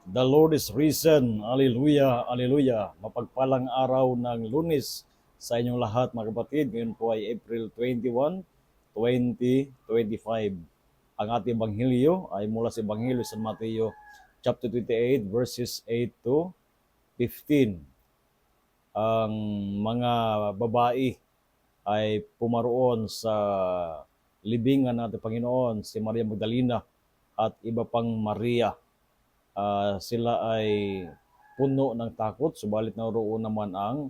The Lord is risen. Hallelujah, hallelujah. Mapagpalang araw ng Lunes sa inyong lahat mga kapatid. Ngayon po ay April 21, 2025. Ang ating Ebanghelyo ay mula sa Ebanghelyo San Mateo chapter 28 verses 8 to 15. Ang mga babae ay pumaroon sa libingan ng ating Panginoon, si Maria Magdalena at iba pang Maria. Sila ay puno ng takot, subalit naroon naman ang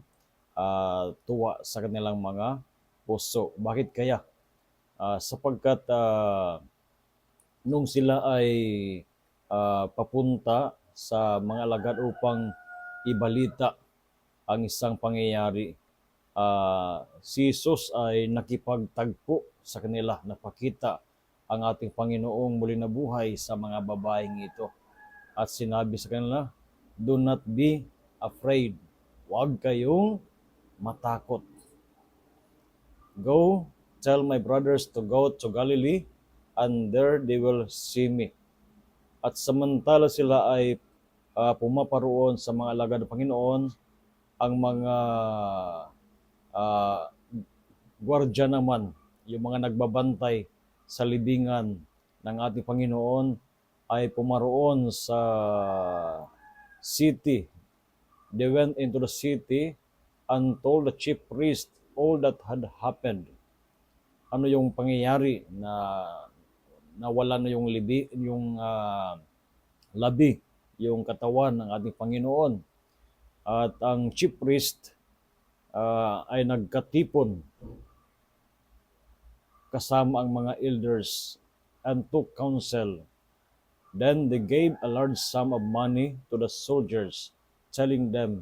tuwa sa kanilang mga puso. Bakit kaya? Sapagkat nung sila ay papunta sa mga alagad upang ibalita ang isang pangyayari, si Jesus ay nakipagtagpo sa kanila, napakita ang ating Panginoong muli na buhay sa mga babaeng ito. At sinabi sa kanila, do not be afraid. Huwag kayong matakot. Go, tell my brothers to go to Galilee, and there they will see me. At samantala sila ay pumaparoon sa mga alagad ng Panginoon, ang mga gwardya naman, yung mga nagbabantay sa libingan ng ating Panginoon, ay pumaroon sa city. They went into the city and told the chief priest all that had happened. Ano yung pangyayari na nawala na yung labi, yung katawan ng ating Panginoon. At ang chief priest ay nagkatipon kasama ang mga elders and took counsel. Then they gave a large sum of money to the soldiers, telling them,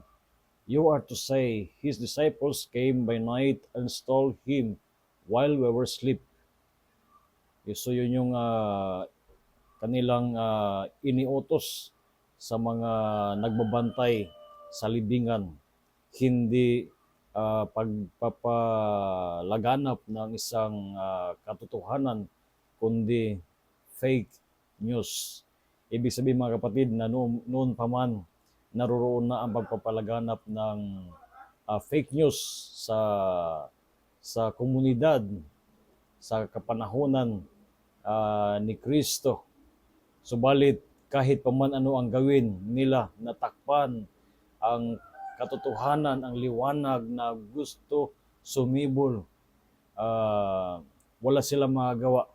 you are to say, his disciples came by night and stole him while we were asleep. So yun yung kanilang iniutos sa mga nagbabantay sa libingan. Hindi pagpapalaganap ng isang katotohanan, kundi fake news. Ibig sabihin mga kapatid na noon pa man naroroon na ang pagpapalaganap ng fake news sa komunidad, sa kapanahunan ni Kristo. Subalit kahit pa man ano ang gawin nila, natakpan ang katotohanan, ang liwanag na gusto sumibol, wala silang magagawa.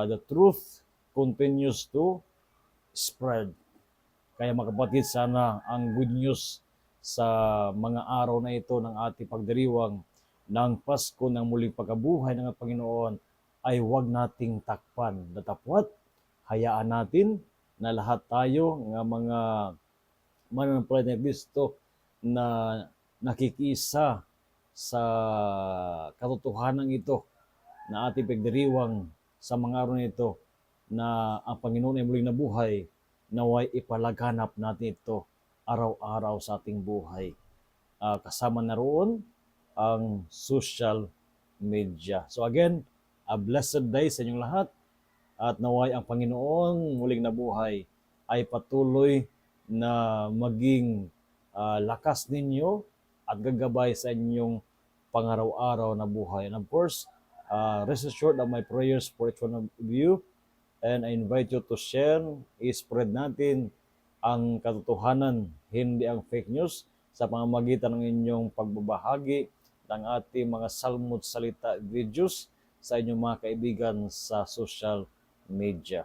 The truth continues to spread. Kaya mga kapatid, sana ang good news sa mga araw na ito ng ating pagdiriwang ng Pasko ng muling pagkabuhay ng Panginoon ay huwag nating takpan. Datapwat, hayaan natin na lahat tayo ng mga mananampalataya ni Kristo na nakikisa sa katotohanan ito na ating pagdiriwang sa mga araw na ito, na ang Panginoon ay muling nabuhay, naway ipalaganap natin ito araw-araw sa ating buhay. Kasama na roon ang social media. So again, a blessed day sa inyong lahat, at naway ang Panginoon muling nabuhay ay patuloy na maging lakas ninyo at gagabay sa inyong pangaraw-araw na buhay. And of course, rest assured that my prayers for each one of you, and I invite you to share, i-spread natin ang katotohanan, hindi ang fake news, sa pamamagitan ng inyong pagbabahagi ng ating mga salmod salita videos sa inyong mga kaibigan sa social media.